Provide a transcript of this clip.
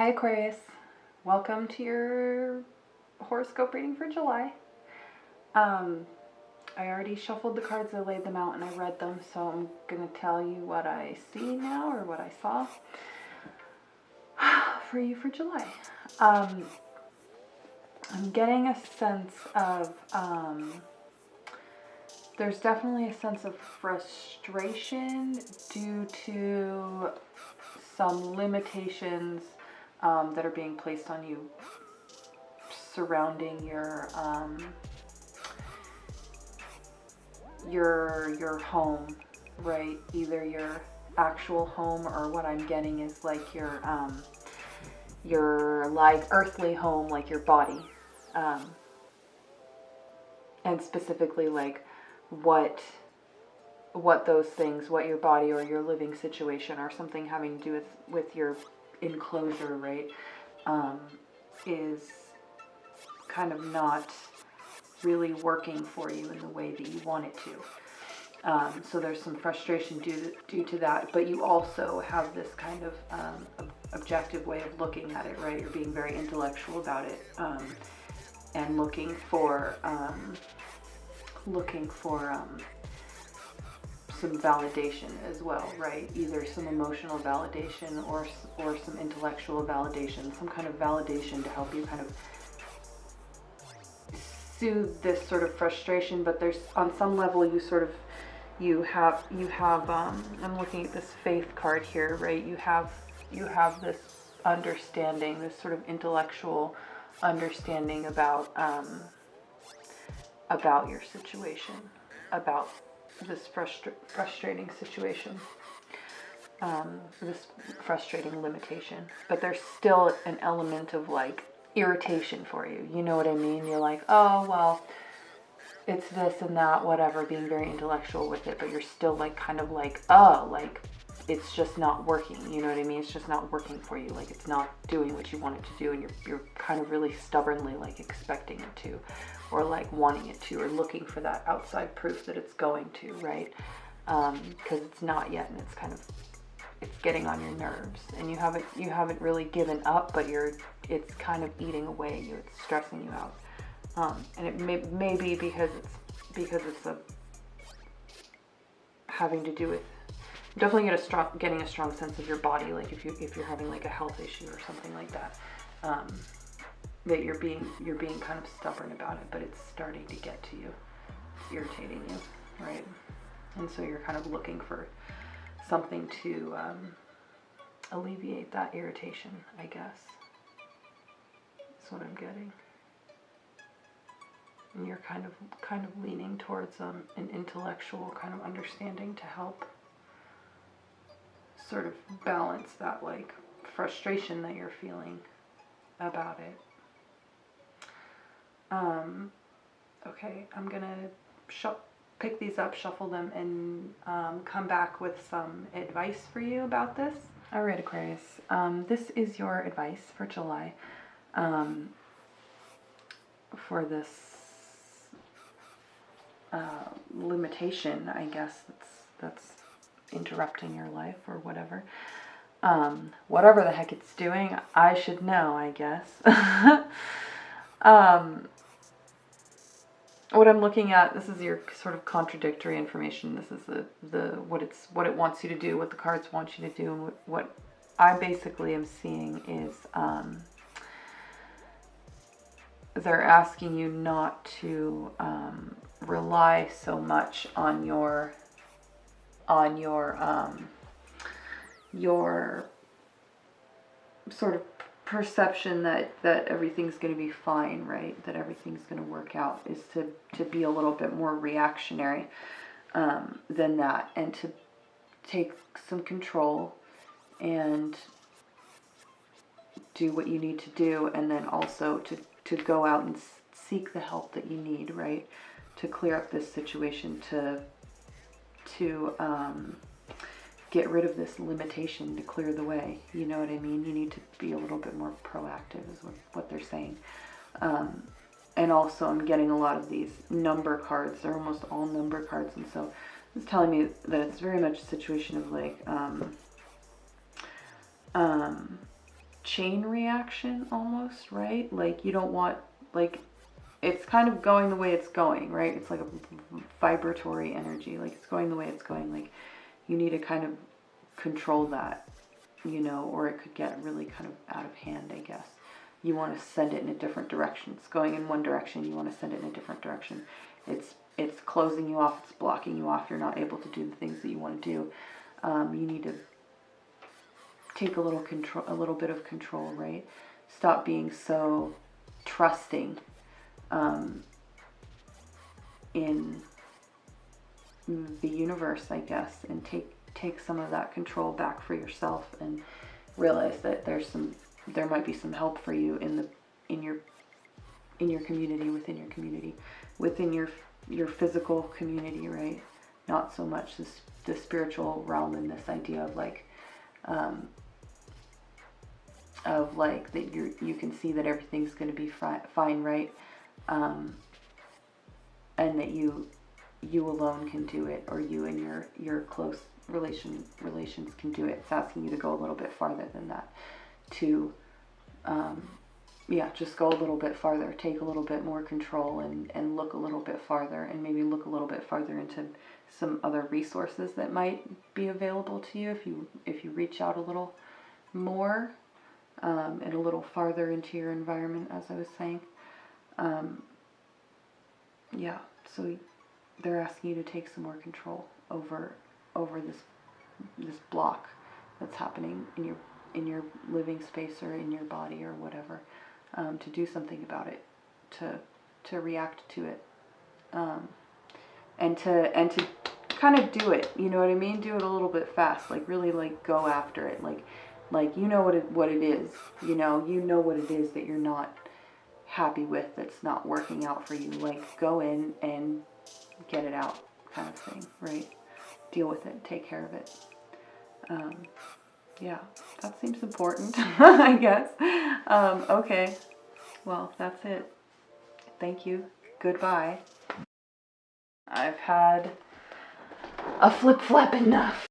Hi Aquarius, welcome to your horoscope reading for July. I already shuffled the cards, I laid them out and I read them, so I'm going to tell you what I see now or what I saw for you for July. I'm getting a sense of, there's definitely a sense of frustration due to some limitations that are being placed on you surrounding your home, right? Either your actual home, or what I'm getting is like your like earthly home, like your body, and specifically like what those things, what your body or your living situation or something having to do with your enclosure, right, is kind of not really working for you in the way that you want it to. So there's some frustration due to that, but you also have this kind of objective way of looking at it, right? You're being very intellectual about it, and looking for some validation as well, right? Either some emotional validation or some intellectual validation, some kind of validation to help you kind of soothe this sort of frustration. But there's, on some level, you have I'm looking at this faith card here, right? You have this understanding, this sort of intellectual understanding about your situation, about this frustrating situation, this frustrating limitation. But there's still an element of like irritation for you. You know what I mean? You're like, oh, well, it's this and that, whatever, being very intellectual with it, but you're still like kind of like, oh, like it's just not working. You know what I mean? It's just not working for you. Like it's not doing what you want it to do, and you're kind of really stubbornly like expecting it to, or like wanting it to, or looking for that outside proof that it's going to, right? Because it's not yet, and it's getting on your nerves, and you haven't really given up, but it's kind of eating away at you. It's stressing you out, and it may be because it's having to do with, definitely getting a strong sense of your body, like if you're having like a health issue or something like that, that you're being kind of stubborn about it, but it's starting to get to you, it's irritating you, right? And so you're kind of looking for something to alleviate that irritation, I guess. That's what I'm getting. And you're kind of leaning towards an intellectual kind of understanding to help sort of balance that like frustration that you're feeling about it. Okay, I'm gonna pick these up, shuffle them, and come back with some advice for you about this. All right, Aquarius, this is your advice for July, for this limitation, I guess, that's interrupting your life or whatever. Whatever the heck it's doing, I should know, I guess. What I'm looking at, this is your sort of contradictory information. This is what it wants you to do, what the cards want you to do, and what I basically am seeing is they're asking you not to rely so much on your sort of perception that everything's going to be fine, right? That everything's going to work out, is to be a little bit more reactionary than that, and to take some control and do what you need to do, and then also to go out and seek the help that you need, right? To clear up this situation, to get rid of this limitation, to clear the way. You know what I mean? You need to be a little bit more proactive, is what they're saying. And also I'm getting a lot of these number cards. They're almost all number cards, and so it's telling me that it's very much a situation of like chain reaction almost, right? Like you don't want, like, it's kind of going the way it's going, right? It's like a vibratory energy, like it's going the way it's going. Like you need to kind of control that, you know, or it could get really kind of out of hand, I guess. You want to send it in a different direction. It's going in one direction, you want to send it in a different direction. It's closing you off, it's blocking you off, you're not able to do the things that you want to do. You need to take a little bit of control, right? Stop being so trusting in the universe, I guess, and take some of that control back for yourself, and realize that there might be some help for you in your community, within your physical community, right? Not so much the spiritual realm, and this idea of like that you can see that everything's going to be fine, right? And that you alone can do it, or you and your close relations can do it. It's asking you to go a little bit farther than that, to just go a little bit farther, take a little bit more control, and look a little bit farther, and maybe look a little bit farther into some other resources that might be available to you if you reach out a little more, and a little farther into your environment, as I was saying. So they're asking you to take some more control over this block that's happening in your living space or in your body or whatever, to do something about it, to react to it, and to kind of do it. You know what I mean? Do it a little bit fast, like really like go after it, like you know what it is. You know what it is that you're not happy with, that's not working out for you. Like go in and get it out, kind of thing, right? Deal with it, take care of it. That seems important, I guess. Okay, well, that's it. Thank you. Goodbye. I've had a flip-flap enough.